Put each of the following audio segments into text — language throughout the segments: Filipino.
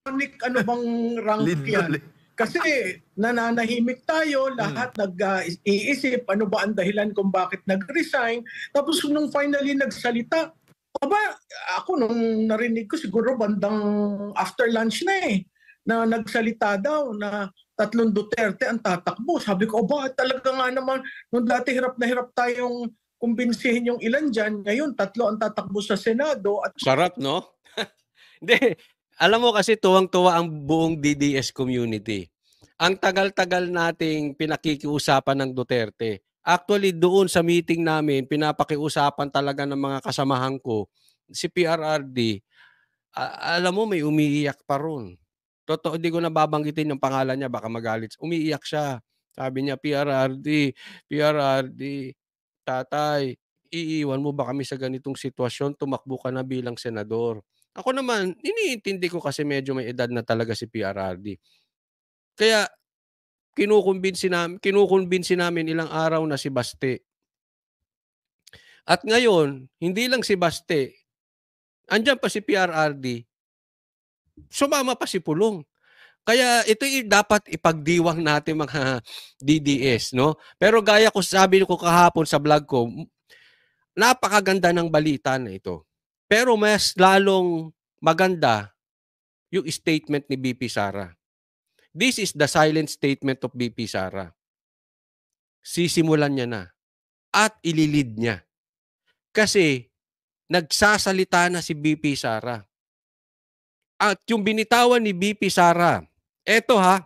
ano bang rank yan? Lindol eh. Kasi nananahimik tayo, lahat nag-iisip ano ba ang dahilan kung bakit nag-resign. Tapos nung finally nagsalita, aba, ako nung narinig ko siguro bandang after lunch na na nagsalita daw na 3 Duterte ang tatakbo. Sabi ko, ba talaga nga naman, nung dati hirap na hirap tayong kumbinsihin yung ilan dyan, ngayon 3 ang tatakbo sa Senado. At sarap, no? Hindi. Alam mo kasi tuwang-tuwa ang buong DDS community. Ang tagal-tagal nating pinakikiusapan ng Duterte. Actually, doon sa meeting namin, pinapakiusapan talaga ng mga kasamahan ko, si PRRD, alam mo, may umiiyak pa ron. Totoo, hindi ko nababanggitin yung pangalan niya, baka magalit. Umiiyak siya. Sabi niya, PRRD, tatay, iiwan mo ba kami sa ganitong sitwasyon? Tumakbo ka na bilang senador. Ako naman, iniintindi ko kasi medyo may edad na talaga si PRRD. Kaya, kinukumbinsi namin ilang araw na si Baste. At ngayon, hindi lang si Baste, andyan pa si PRRD, sumama pa si Pulong. Kaya ito dapat ipagdiwang natin mga DDS, no? Pero gaya ko sabi ko kahapon sa vlog ko, napakaganda ng balita na ito. Pero mas lalong maganda yung statement ni BP Sara. This is the silent statement of BP Sara. Sisimulan niya na at ililid niya. Kasi nagsasalita na si BP Sara. At yung binitawan ni BP Sara, eto ha,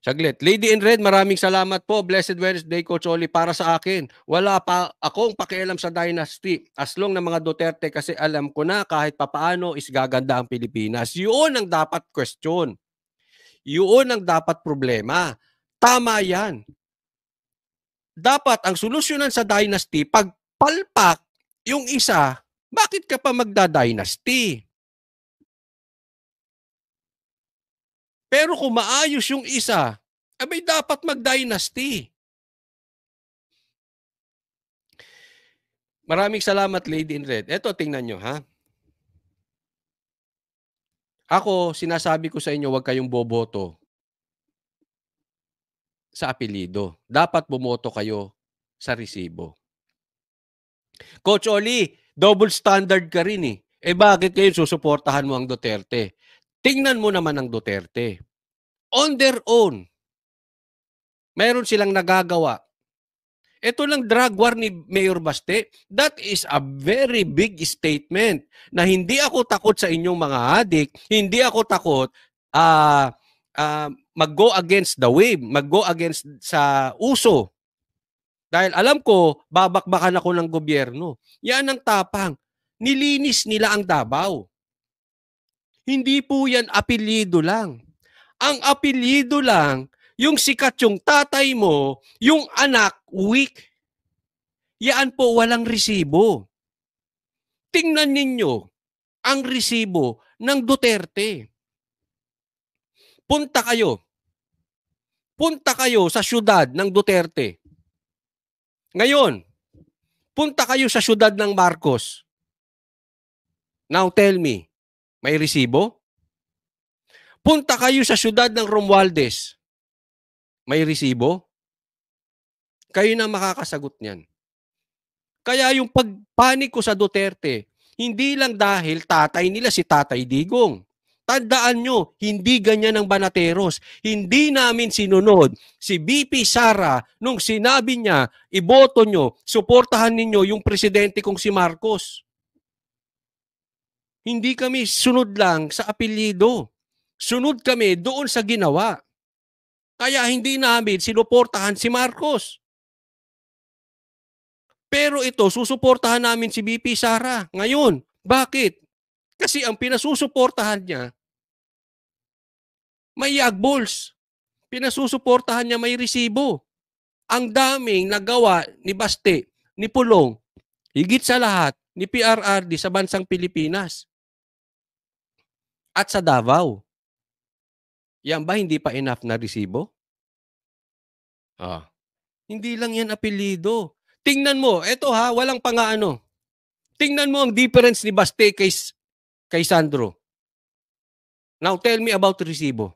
saglit. Lady in Red, maraming salamat po. Blessed Wednesday, Coach Oli. Para sa akin, wala pa akong pakialam sa dynasty. As long na mga Duterte kasi alam ko na kahit papaano is gaganda ang Pilipinas. Yun ang dapat question. Yun ang dapat problema. Tama yan. Dapat ang solusyonan sa dynasty, pag palpak yung isa, bakit ka pa magda-dynasty? Pero kung maayos yung isa, abay dapat mag-dynasty. Maraming salamat, Lady in Red. Eto, tingnan nyo, ha? Ako, sinasabi ko sa inyo, huwag kayong boboto sa apelido. Dapat bumoto kayo sa resibo. Coach Oli, double standard ka rin eh. Eh bakit kayo susuportahan mo ang Duterte? Tingnan mo naman ang Duterte. On their own, mayroon silang nagagawa. Ito lang drug war ni Mayor Baste, that is a very big statement na hindi ako takot sa inyong mga adik, hindi ako takot mag-go against the wave, mag-go against sa uso. Dahil alam ko, babakbakan ako ng gobyerno. Yan ang tapang. Nilinis nila ang Davao. Hindi po yan apelyido lang. Ang apelyido lang, yung sikat yung tatay mo, yung anak, weak. Yan po walang resibo. Tingnan ninyo ang resibo ng Duterte. Punta kayo sa syudad ng Duterte. Ngayon, punta kayo sa syudad ng Marcos. Now tell me, may resibo? Punta kayo sa syudad ng Romualdez. May resibo? Kayo na makakasagot niyan. Kaya yung pagpanik ko sa Duterte, hindi lang dahil tatay nila si Tatay Digong. Tandaan nyo, hindi ganyan ang Banateros. Hindi namin sinunod si BP Sara nung sinabi niya, iboto nyo, suportahan ninyo yung presidente kong si Marcos. Hindi kami sunod lang sa apelyido. Sunod kami doon sa ginawa. Kaya hindi namin sinuportahan si Marcos. Pero ito, susuportahan namin si BP Sara. Ngayon, bakit? Kasi ang pinasusuportahan niya, may yagbols. Pinasusuportahan niya may resibo. Ang daming nagawa ni Baste, ni Pulong, higit sa lahat, ni PRRD sa bansang Pilipinas. At sa Davao. Yan ba hindi pa enough na resibo? Hindi lang yan apelyido. Tingnan mo, eto ha, walang pangaano. Tingnan mo ang difference ni Baste kay Sandro. Now, tell me about resibo.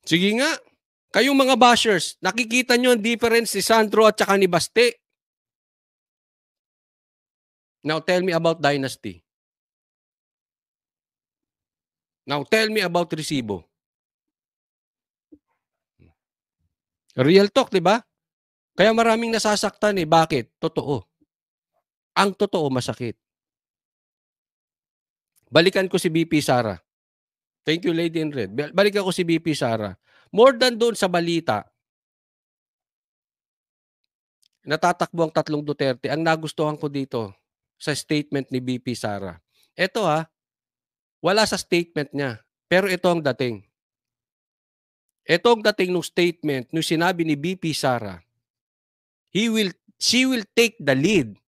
Sige nga. Kayong mga bashers, nakikita nyo ang difference ni Sandro at saka ni Baste. Now, tell me about Dynasty. Now, tell me about resibo. Real talk, di ba? Kaya maraming nasasaktan eh. Bakit? Totoo. Ang totoo, masakit. Balikan ko si BP Sara. Thank you, Lady in Red. Balikan ko si BP Sara. More than doon sa balita, natatakbo ang 3 Duterte. Ang nagustuhan ko dito sa statement ni BP Sara. Ito wala sa statement niya. Pero ito ang dating. Ito ang dating ng statement nung sinabi ni BP Sara. She will take the lead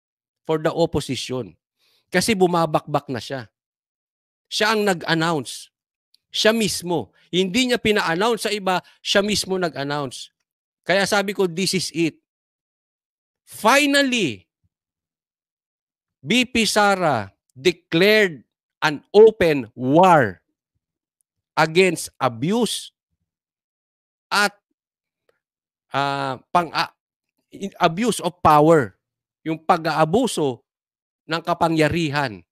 for the opposition. Kasi bumabakbak na siya. Siya ang nag-announce. Siya mismo. Hindi niya pina-announce sa iba, siya mismo nag-announce. Kaya sabi ko, this is it. Finally, BP Sara declared an open war against abuse at abuse of power. Yung pag-aabuso ng kapangyarihan.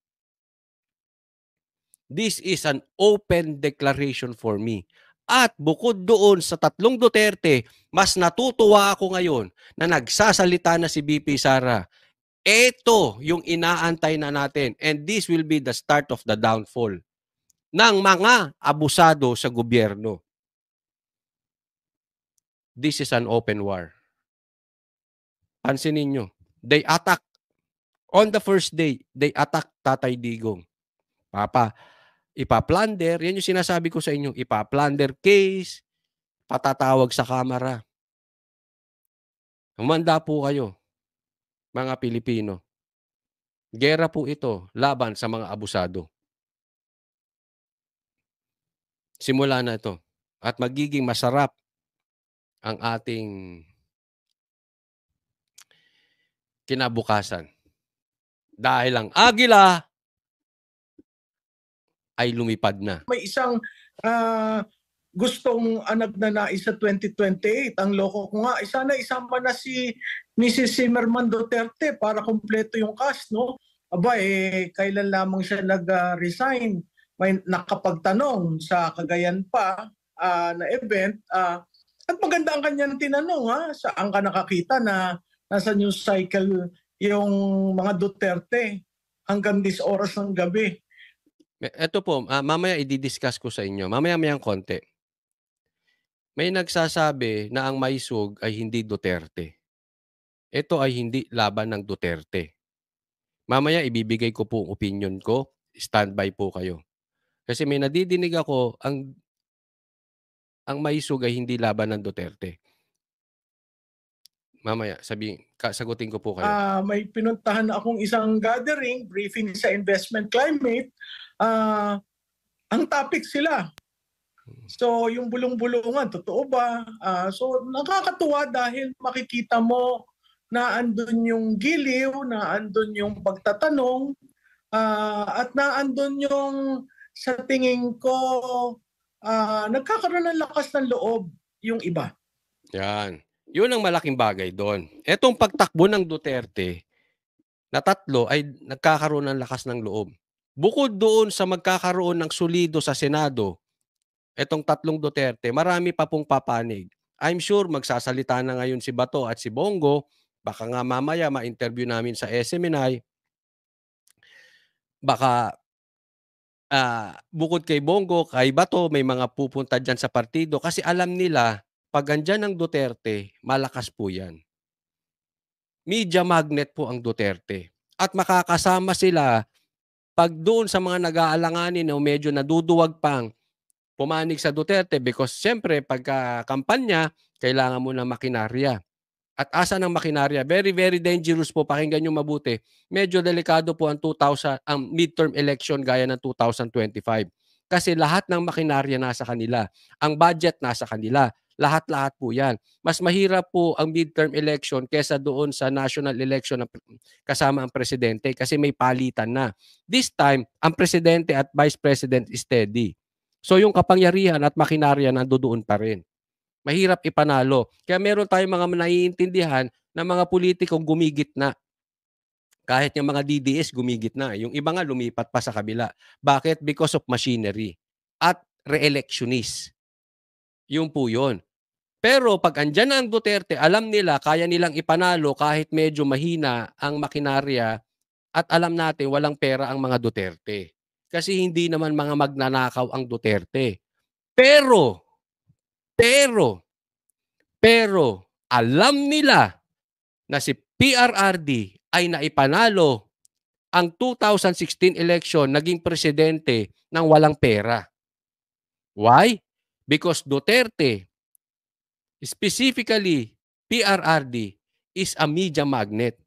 This is an open declaration for me. At bukod doon sa 3 Duterte, mas natutuwa ako ngayon na nagsasalita na si BP Sara. Ito yung inaantay na natin. And this will be the start of the downfall ng mga abusado sa gobyerno. This is an open war. Pansinin nyo. They attack. On the first day, they attack Tatay Digong. Ipa-plunder, yan yung sinasabi ko sa inyo, ipa-plunder case, patatawag sa kamera. Humanda po kayo, mga Pilipino. Gera po ito laban sa mga abusado. Simula na ito. At magiging masarap ang ating kinabukasan. Dahil ang agila ay lumipad na. May isang gustong nagnanais sa 2028. Ang loko ko nga, sana isama na si Mrs. Zimmerman Duterte para kumpleto yung cast, no? Aba, kailan lamang siya nag-resign? May nakapagtanong sa Cagayan pa na event. At maganda ang kanyang tinanong, saan ka nakakita na nasa news cycle yung mga Duterte hanggang 10 oras ng gabi? Ito po, mamaya i-discuss ko sa inyo. Mamaya-mayang konti. May nagsasabi na ang Maisog ay hindi Duterte. Ito ay hindi laban ng Duterte. Mamaya ibibigay ko po ang opinion ko. Standby po kayo. Kasi may nadidinig ako, ang Maisog ay hindi laban ng Duterte. Mamaya, sagutin ko po kayo. May pinuntahan akong isang gathering, briefing sa investment climate. Ang topic sila. So, yung bulong-bulungan, totoo ba? So, nakakatuwa dahil makikita mo na andun yung giliw, na andun yung pagtatanong, at na andun yung, sa tingin ko, nagkakaroon ng lakas ng loob yung iba. Yan. Yun ang malaking bagay doon. Etong pagtakbo ng Duterte na 3 ay nagkakaroon ng lakas ng loob. Bukod doon sa magkakaroon ng solido sa Senado, etong 3 Duterte, marami pa pong papanig. I'm sure magsasalita na ngayon si Bato at si Bongo. Baka nga mamaya ma-interview namin sa SMNI. Baka bukod kay Bongo, kay Bato, may mga pupunta dyan sa partido kasi alam nila pag andyan ng Duterte, malakas po yan. Media magnet po ang Duterte. At makakasama sila pag doon sa mga nag-aalanganin o medyo naduduwag pang pumanig sa Duterte because siyempre pagka kampanya, kailangan mo ng makinarya. At asa ng makinarya? Very, very dangerous po. Pakinggan nyo mabuti. Medyo delikado po ang midterm election gaya ng 2025. Kasi lahat ng makinarya nasa kanila. Ang budget nasa kanila. Lahat-lahat po yan. Mas mahirap po ang midterm election kesa doon sa national election kasama ang presidente kasi may palitan na. This time, ang presidente at vice president is steady. So yung kapangyarihan at makinarya nandoon pa rin. Mahirap ipanalo. Kaya meron tayong mga naiintindihan na mga politikong gumigit na. Kahit yung mga DDS gumigit na. Yung iba nga lumipat pa sa kabila. Bakit? Because of machinery at re-electionist. Yung po yun. Pero pag andyan na ang Duterte, alam nila, kaya nilang ipanalo kahit medyo mahina ang makinarya at alam natin walang pera ang mga Duterte. Kasi hindi naman mga magnanakaw ang Duterte. Pero, alam nila na si PRRD ay naipanalo ang 2016 election naging presidente ng walang pera. Why? Because Duterte, specifically PRRD, is a media magnet.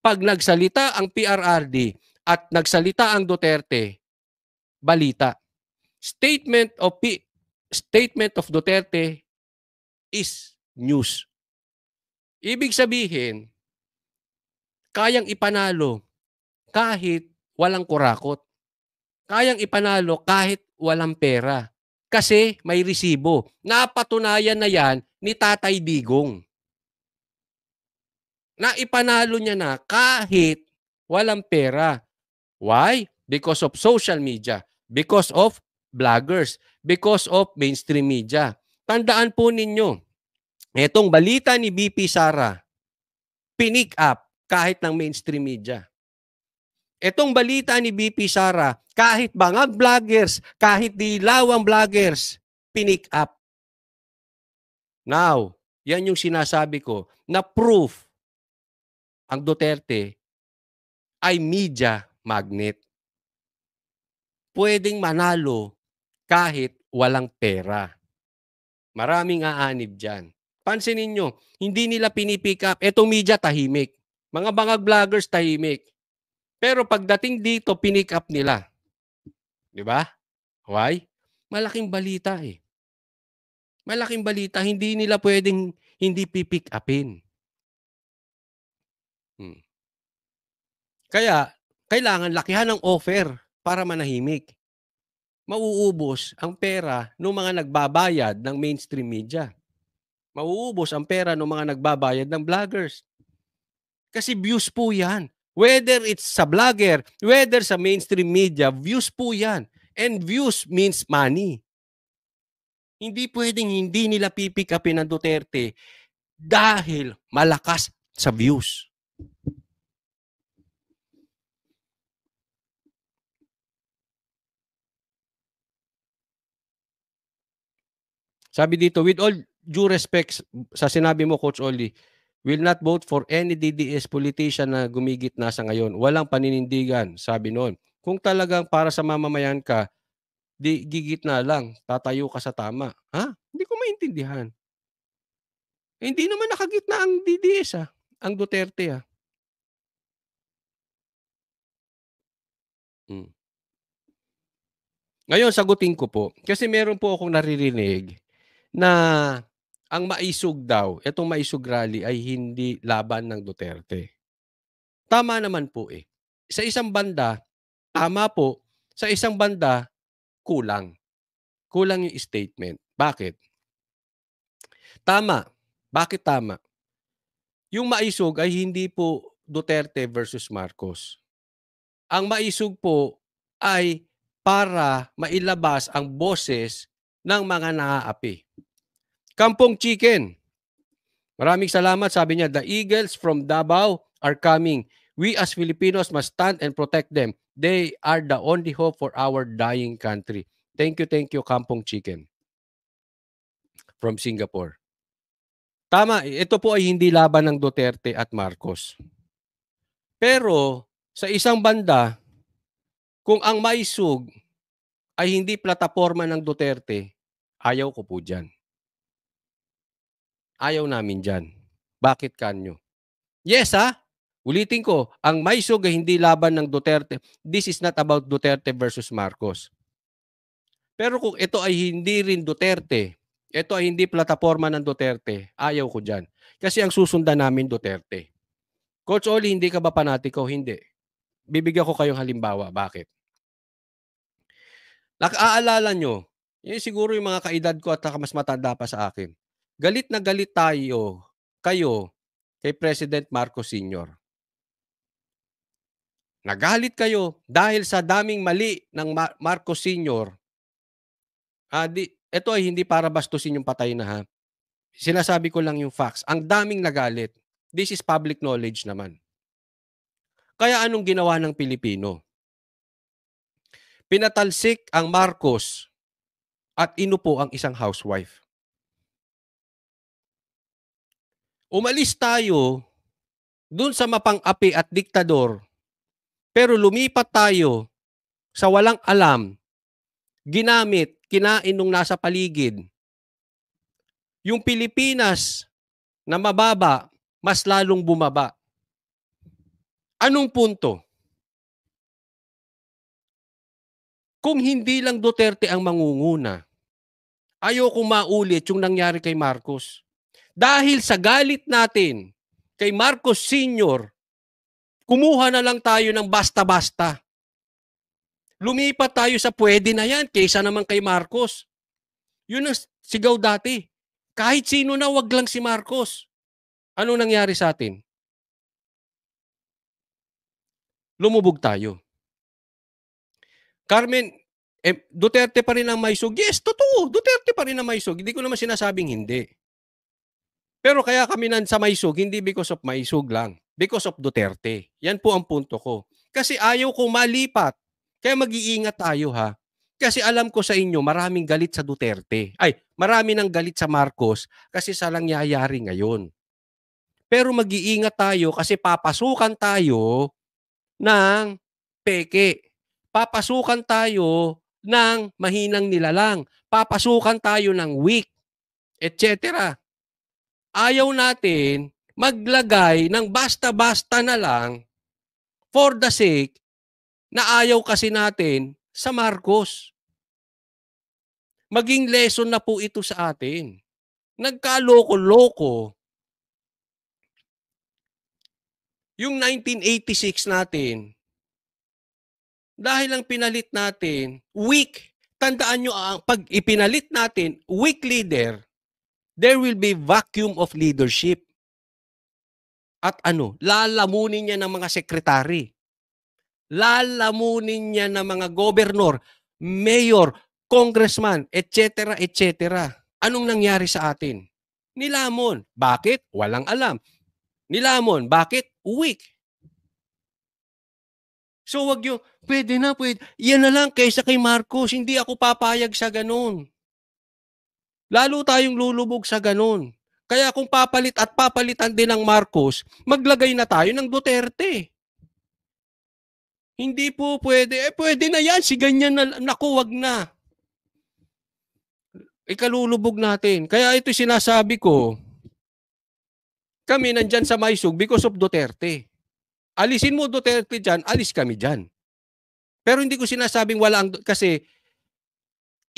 Pag nagsalita ang PRRD at nagsalita ang Duterte, balita. Statement of Duterte is news. Ibig sabihin, kayang ipanalo kahit walang kurakot. Kayang ipanalo kahit walang pera. Kasi may resibo. Napatunayan na yan ni Tatay Digong. Naipanalo niya na kahit walang pera. Why? Because of social media. Because of vloggers. Because of mainstream media. Tandaan po ninyo, itong balita ni BP Sara, pinick up kahit ng mainstream media. Itong balita ni BP Sara, kahit bangag vloggers, kahit dilawang vloggers, pinick up. Now, yan yung sinasabi ko na proof ang Duterte ay media magnet. Pwedeng manalo kahit walang pera. Maraming aanib dyan. Pansinin nyo, hindi nila pinipick up. Etong media tahimik. Mga bangag vloggers tahimik. Pero pagdating dito, pinick up nila. Di ba? Why? Malaking balita eh. Malaking balita, hindi nila pwedeng hindi pipick upin. Kaya, kailangan lakihan ng offer para manahimik. Mauubos ang pera ng mga nagbabayad ng mainstream media. Mauubos ang pera ng mga nagbabayad ng vloggers. Kasi views po yan. Whether it's sa vlogger, whether sa mainstream media, views po yan. And views means money. Hindi pwedeng hindi nila pipick upin ng Duterte dahil malakas sa views. Sabi dito, with all due respect sa sinabi mo, Coach Oli, will not vote for any DDS politician na gumigit na sa ngayon. Walang paninindigan, sabi noon. Kung talagang para sa mamamayan ka, di gigit na lang, tatayo ka sa tama. Ha? Hindi ko maintindihan. Hindi naman nakagitna ang DDS ang Duterte Ngayon, sagutin ko po. Kasi meron po akong naririnig na ang maisog daw, itong maisog rally ay hindi laban ng Duterte. Tama naman po eh. Sa isang banda, tama po. Sa isang banda, kulang. Kulang yung statement. Bakit? Tama. Bakit tama? Yung maisog ay hindi po Duterte versus Marcos. Ang maisog po ay para mailabas ang boses ng mga naaapi. Kampong Chicken. Maraming salamat. Sabi niya, the Eagles from Davao are coming. We as Filipinos must stand and protect them. They are the only hope for our dying country. Thank you, Kampong Chicken. From Singapore. Tama, ito po ay hindi laban ng Duterte at Marcos. Pero sa isang banda, kung ang maisug ay hindi plataforma ng Duterte, ayaw ko po dyan. Ayaw namin dyan. Bakit kanyo? Yes ulitin ko, ang maisug ay hindi laban ng Duterte. This is not about Duterte versus Marcos. Pero kung ito ay hindi rin Duterte, ito ay hindi plataforma ng Duterte, ayaw ko dyan. Kasi ang susundan namin Duterte. Coach Oli, hindi ka ba panatiko? Hindi. Bibigyan ko kayong halimbawa. Bakit? Nakaalala nyo, yun siguro yung mga kaedad ko at mas matanda pa sa akin. Galit na galit kayo kay President Marcos Sr. Nagalit kayo dahil sa daming mali ng Marcos Sr. Ito ay hindi para bastusin yung patay na ha. Sinasabi ko lang yung facts. Ang daming nagalit. This is public knowledge naman. Kaya anong ginawa ng Pilipino? Pinatalsik ang Marcos at inupo ang isang housewife. Umalis tayo dun sa mapang-api at diktador, pero lumipat tayo sa walang alam, ginamit, kinain nung nasa paligid. Yung Pilipinas na mababa, mas lalong bumaba. Anong punto? Kung hindi lang Duterte ang mangunguna, ayokong maulit yung nangyari kay Marcos. Dahil sa galit natin kay Marcos Sr., kumuha na lang tayo ng basta-basta. Lumipat tayo sa pwede na yan kaysa naman kay Marcos. Yun ang sigaw dati. Kahit sino na, wag lang si Marcos. Ano nangyari sa atin? Lumubog tayo. Carmen, Duterte pa rin ang maisog. Yes, totoo. Duterte pa rin ang maisog. Hindi ko naman sinasabing hindi. Pero kaya kami sa maisog, hindi because of maisog lang. Because of Duterte. Yan po ang punto ko. Kasi ayaw ko malipat. Kaya mag-iingat tayo ha. Kasi alam ko sa inyo, maraming galit sa Duterte. Ay, marami nang galit sa Marcos kasi sa nangyayari ngayon. Pero mag-iingat tayo kasi papasukan tayo ng peke. Papasukan tayo ng mahinang nilalang. Papasukan tayo ng weak, etc. Ayaw natin maglagay ng basta-basta na lang for the sake na ayaw kasi natin sa Marcos. Maging lesson na po ito sa atin. Nagkaloko-loko. Yung 1986 natin, dahil ang pinalit natin, weak. Tandaan nyo, pag ipinalit natin, weak leader, there will be vacuum of leadership. At lalamunin niya ng mga sekretary. Lalamunin niya ng mga gobernador, mayor, congressman, etc., etc. Anong nangyari sa atin? Nilamon. Bakit? Walang alam. Nilamon. Bakit? Weak. So wag yung, pwede na. Yan na lang kaysa kay Marcos. Hindi ako papayag sa ganun. Lalo tayong lulubog sa ganun. Kaya kung papalitan din ng Marcos, maglagay na tayo ng Duterte. Hindi po pwede. Pwede na yan. Si ganyan na. Naku, wag na. Ikalulubog natin. Kaya ito sinasabi ko, kami nandyan sa Maisog because of Duterte. Alisin mo Duterte dyan, alis kami dyan. Pero hindi ko sinasabing wala kasi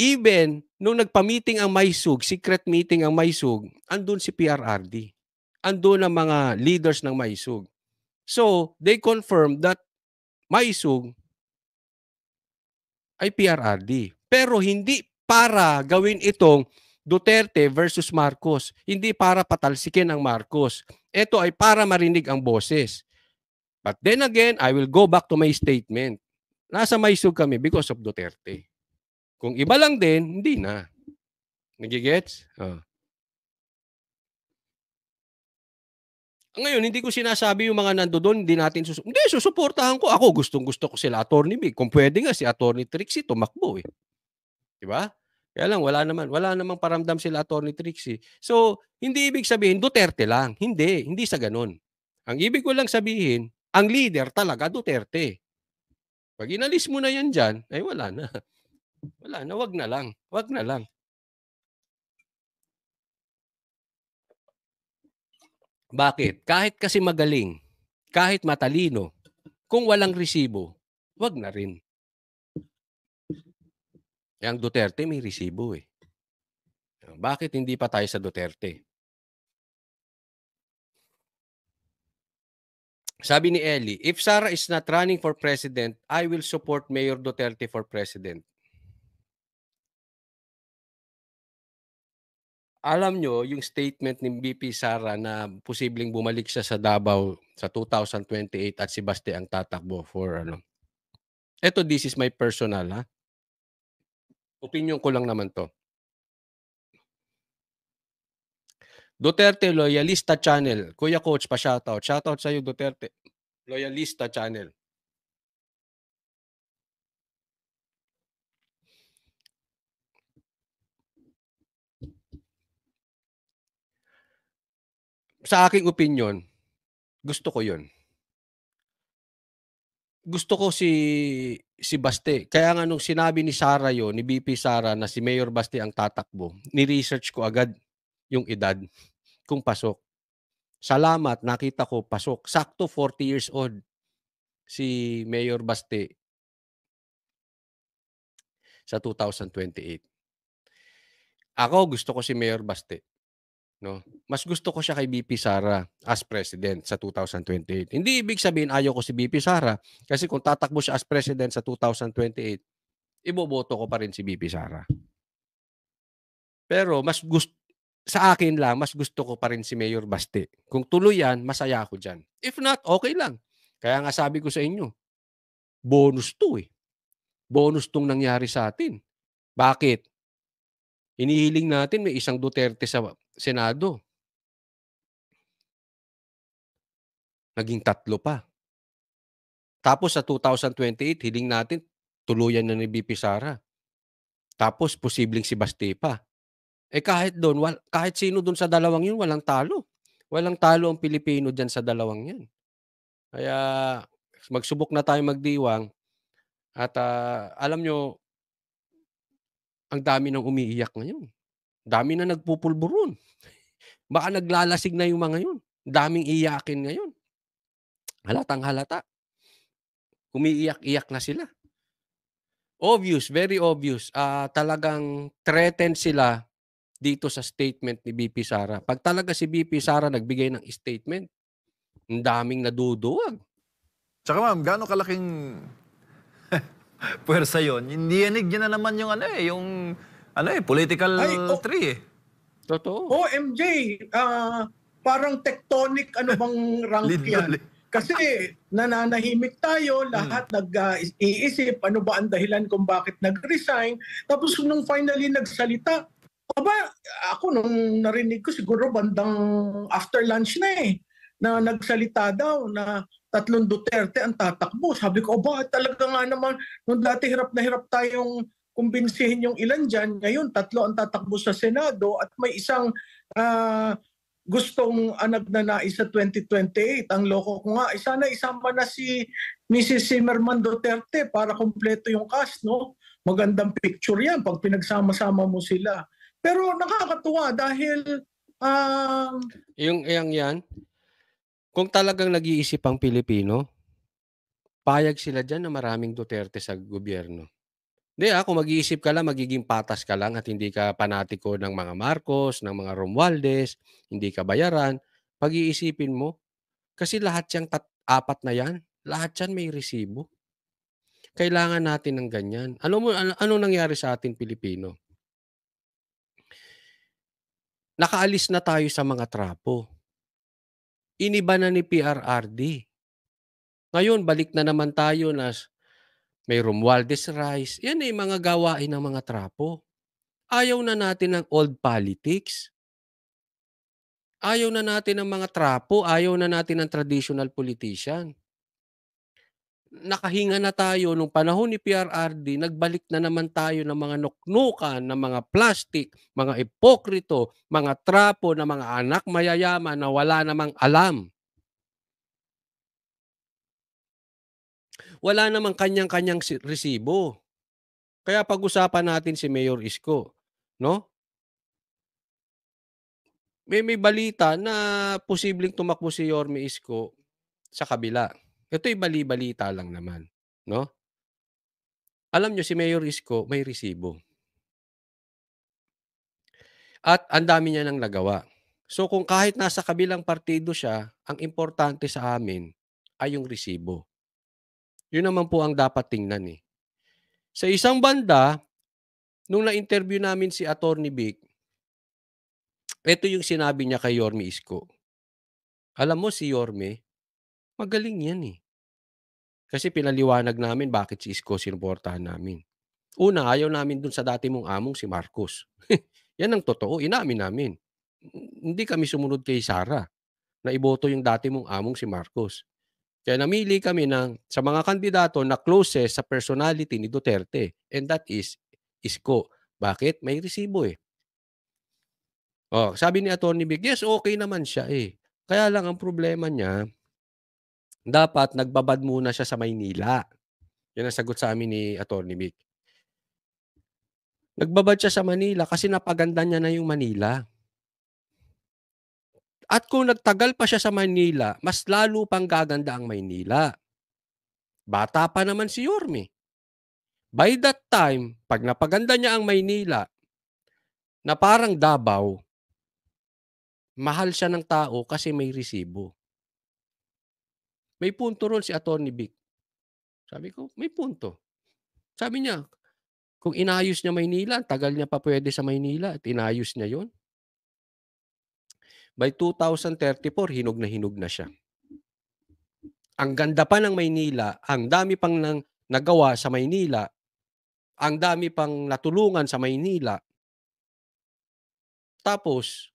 even nung nagpa-meeting ang Maisog, secret meeting ang Maisog, andun si PRRD. Andun ang mga leaders ng Maisog. So, they confirmed that Maisog ay PRRD. Pero hindi para gawin itong Duterte versus Marcos. Hindi para patalsikin ang Marcos. Ito ay para marinig ang boses. But then again, I will go back to my statement. Nasa Maisog kami because of Duterte. Kung iba lang din, hindi na. Nagigets? Ngayon, hindi ko sinasabi yung mga nandoon, hindi natin hindi, susuportahan ko. Ako, gustong-gusto ko sila, Attorney Big. Kung pwede nga, si Attorney Trixie, tumakbo eh. Diba? Kaya lang, wala namang paramdam sila, Attorney Trixie. So, hindi ibig sabihin, Duterte lang. Hindi sa ganun. Ang ibig ko lang sabihin, ang leader talaga, Duterte. Pag inalis mo na yan dyan, ay wala na. Wala na, wag na lang. Wag na lang. Bakit? Kahit kasi magaling, kahit matalino, kung walang resibo, wag na rin. Ang Duterte may resibo, eh. Bakit hindi pa tayo sa Duterte? Sabi ni Ellie, "If Sara is not running for president, I will support Mayor Duterte for president." Alam nyo yung statement ni VP Sara na posibleng bumalik siya sa Davao sa 2028 at si Baste ang tatakbo for ano. Eto, this is my personal, ha. Opinyon ko lang naman 'to. Duterte Loyalista Channel, Kuya Coach pa-shoutout. Shoutout sa'yo Duterte Loyalista Channel. Sa aking opinyon, gusto ko 'yun. Gusto ko si Baste. Kaya nga nung sinabi ni Sara 'yun, ni VP Sara na si Mayor Baste ang tatakbo, ni-research ko agad yung edad kung pasok. Salamat, nakita ko pasok. Sakto 40 years old si Mayor Baste sa 2028. Ako gusto ko si Mayor Baste, 'no. Mas gusto ko siya kay VP Sara as president sa 2028. Hindi ibig sabihin ayaw ko si VP Sara, kasi kung tatakbo siya as president sa 2028, iboboto ko pa rin si VP Sara. Pero sa akin lang, mas gusto ko pa rin si Mayor Baste. Kung tuloy yan, masaya ako diyan. If not, okay lang. Kaya nga sabi ko sa inyo, bonus 'to, eh. Bonus 'tong nangyari sa atin. Bakit? Hinihiling natin may isang Duterte sa Senado, naging 3 pa. Tapos sa 2028 hiling natin tuluyan na ni VP Sara. Tapos posibleng si Baste pa. Eh, kahit dun kahit sino dun sa dalawang yun walang talo. Walang talo ang Pilipino diyan sa dalawang yan. Kaya magsubok na tayong magdiwang at, alam niyo ang dami ng umiiyak ngayon. Dami na nagpupulburon. Baka naglalasing na yung mga yun. Daming iyakin ngayon. Halatang-halata. Umiiyak-iyak na sila. Obvious, very obvious. Talagang threatened sila dito sa statement ni VP Sara. 'Pag talaga si VP Sara nagbigay ng statement, ang daming naduduwag. Tsaka ma'am, gaano kalaking puwersa yun? Diyanig niya na naman yung political tree eh. Totoo. OMJ, parang tectonic ano bang rank yan? Literally. Kasi nananahimik tayo, lahat nag-iisip ano ba ang dahilan kung bakit nag-resign. Tapos nung finally nagsalita, ako nung narinig ko siguro bandang after lunch na na nagsalita daw na 3 Duterte ang tatakbo. Sabi ko, talaga nga naman, nung dati hirap na hirap tayong kumbinsihin yung ilan dyan, ngayon 3 ang tatakbo sa Senado at may isang gustong nagnanais sa 2028. Ang loko ko nga, sana isama na si Mrs. Zimmerman Duterte para kumpleto yung cast, no? Magandang picture yan pag pinagsama-sama mo sila. Pero nakakatuwa dahil Yung yan, kung talagang nag-iisip ang Pilipino, payag sila diyan na maraming Duterte sa gobyerno. Hindi, kung mag-iisip ka lang, magiging patas ka lang at hindi ka panatiko ng mga Marcos, ng mga Romualdez, hindi ka bayaran, pag-iisipin mo. Kasi lahat yang 4 na yan, lahat yan may resibo. Kailangan natin ng ganyan. Anong nangyari sa atin Pilipino? Nakaalis na tayo sa mga trapo. Iniba na ni PRRD. Ngayon, balik na naman tayo na may Romualdez Rice. Yan ay mga gawain ng mga trapo. Ayaw na natin ng old politics. Ayaw na natin ng mga trapo. Ayaw na natin ng traditional politician. Nakahinga na tayo nung panahon ni PRRD, nagbalik na naman tayo ng mga nuknukan, ng mga plastic, mga ipokrito, mga trapo na mga anak mayayaman na wala namang alam. Wala namang kanyang-kanyang resibo. Kaya pag-usapan natin si Mayor Isko, no? May balita na posibleng tumakbo si Yorme Isko sa kabila. Ito'y bali-balita lang naman, no? Alam niyo si Mayor Isko may resibo. At ang dami niya nang nagawa. So kung kahit nasa kabilang partido siya, ang importante sa amin ay yung resibo. Yun naman po ang dapat tingnan eh. Sa isang banda, nung na-interview namin si Attorney Vic, ito yung sinabi niya kay Yorme Isko. Alam mo si Yorme, magaling yan eh. Kasi pinaliwanag namin bakit si Isko sinuportahan namin. Una, ayaw namin dun sa dati mong among si Marcos. Yan ang totoo, inamin namin. Hindi kami sumunod kay Sara na iboto yung dati mong among si Marcos. Kaya namili kami sa mga kandidato na closest sa personality ni Duterte. And that is Isko. Bakit? May resibo eh. Oh, sabi ni Atty. Vic, yes, okay naman siya eh. Kaya lang ang problema niya, dapat nagbabad muna siya sa Maynila. Yan ang sagot sa amin ni Atty. Vic. Nagbabad siya sa Manila kasi napaganda niya na yung Manila. At kung nagtagal pa siya sa Manila, mas lalo pang gaganda ang Maynila. Bata pa naman si Yorme. By that time, pag napaganda niya ang Maynila, na parang Davao, mahal siya ng tao kasi may resibo. May punto ron si Atty. Vic. Sabi ko, may punto. Sabi niya, kung inayos niya Maynila, tagal niya pa pwede sa Maynila at inayos niya yon. By 2034, hinog na siya. Ang ganda pa ng Maynila, ang dami pang nagawa sa Maynila, ang dami pang natulungan sa Maynila. Tapos,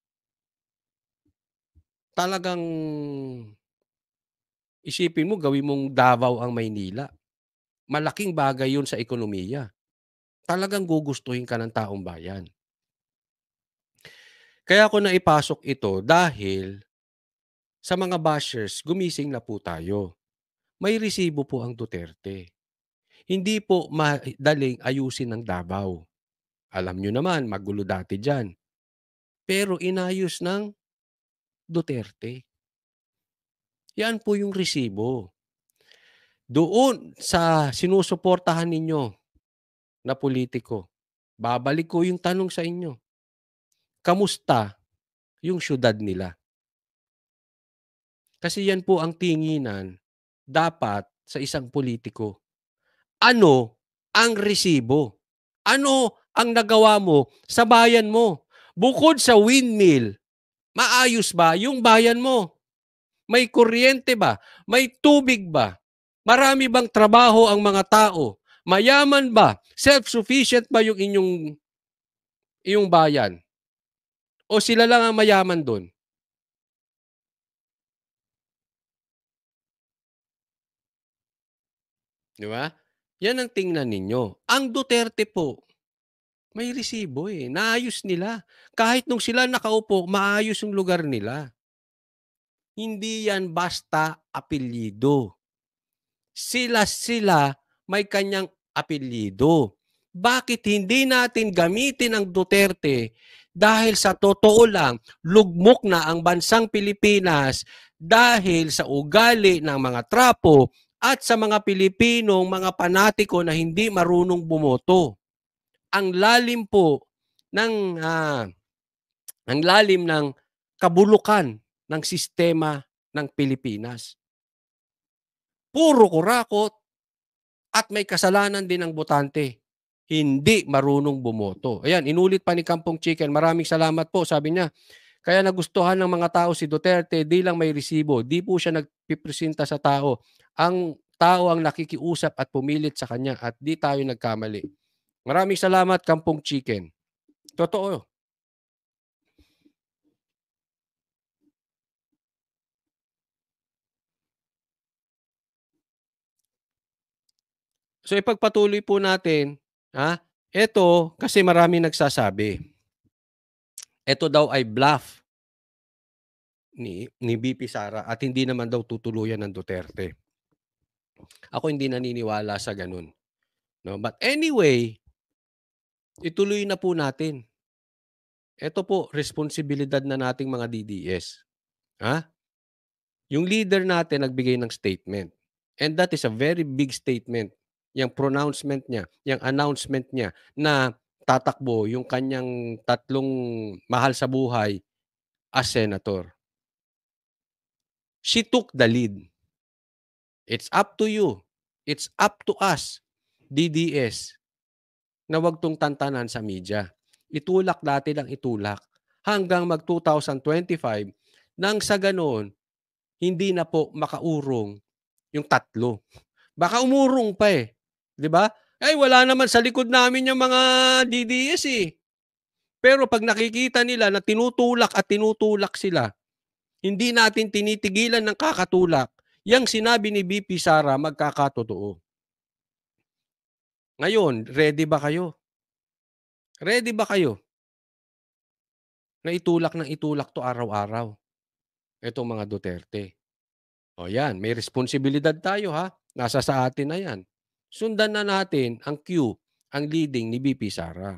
talagang isipin mo, gawin mong Davao ang Maynila. Malaking bagay yun sa ekonomiya. Talagang gugustuhin ka ng taong bayan. Kaya ako naipasok ito dahil sa mga bashers, gumising na po tayo. May resibo po ang Duterte. Hindi po madaling ayusin ng Davao. Alam nyo naman, magulo dati dyan. Pero inayos ng Duterte. Yan po yung resibo. Doon sa sinusuportahan ninyo na politiko, babalik ko yung tanong sa inyo. Kamusta yung syudad nila? Kasi yan po ang tinginan dapat sa isang politiko. Ano ang resibo? Ano ang nagawa mo sa bayan mo? Bukod sa windmill, maayos ba yung bayan mo? May kuryente ba? May tubig ba? Marami bang trabaho ang mga tao? Mayaman ba? Self-sufficient ba yung iyong bayan? O sila lang ang mayaman doon? Di ba? Yan ang tingnan ninyo. Ang Duterte po, may resibo eh. Naayos nila. Kahit nung sila nakaupo, maayos yung lugar nila. Hindi yan basta apelyido. Sila may kanyang apelyido. Bakit hindi natin gamitin ang Duterte? Dahil sa totoo lang, lugmok na ang bansang Pilipinas dahil sa ugali ng mga trapo at sa mga Pilipinong mga panatiko na hindi marunong bumoto. Ang lalim po ng kabulukan ng sistema ng Pilipinas. Puro kurakot at may kasalanan din ang botante. Hindi marunong bumoto. Ayan, inulit pa ni Kampong Chicken. Maraming salamat po, sabi niya. Kaya nagustuhan ng mga tao si Duterte, di lang may resibo. Di po siya nagpipresenta sa tao. Ang tao ang nakikiusap at pumilit sa kanya at di tayo nagkamali. Maraming salamat, Kampong Chicken. Totoo. So ipagpatuloy po natin, ito kasi marami nagsasabi. Ito daw ay bluff ni VP Sara at hindi naman daw tutuluyan ng Duterte. Ako hindi naniniwala sa ganun. No? But anyway, ituloy na po natin. Ito po, responsibilidad na nating mga DDS. Yung leader natin nagbigay ng statement. And that is a very big statement. Yung pronouncement niya, yung announcement niya na tatakbo yung kanyang 3 mahal sa buhay as senator. She took the lead. It's up to you. It's up to us, DDS, na wag tong tantanan sa media. Itulak natin ang itulak hanggang mag-2025 nang sa ganoon, hindi na po makaurong yung 3. Baka umurong pa eh. 'Di ba? Ay, wala naman sa likod namin yung mga DDS eh. Pero pag nakikita nila na tinutulak at tinutulak sila, hindi natin tinitigilan ng kakatulak, yang sinabi ni VP Sara magkakatotoo. Ngayon, ready ba kayo? Ready ba kayo na itulak ng itulak 'to araw-araw, itong mga Duterte? O yan, may responsibilidad tayo ha. Nasa sa atin na yan. Sundan na natin ang cue, ang leading ni VP Sara.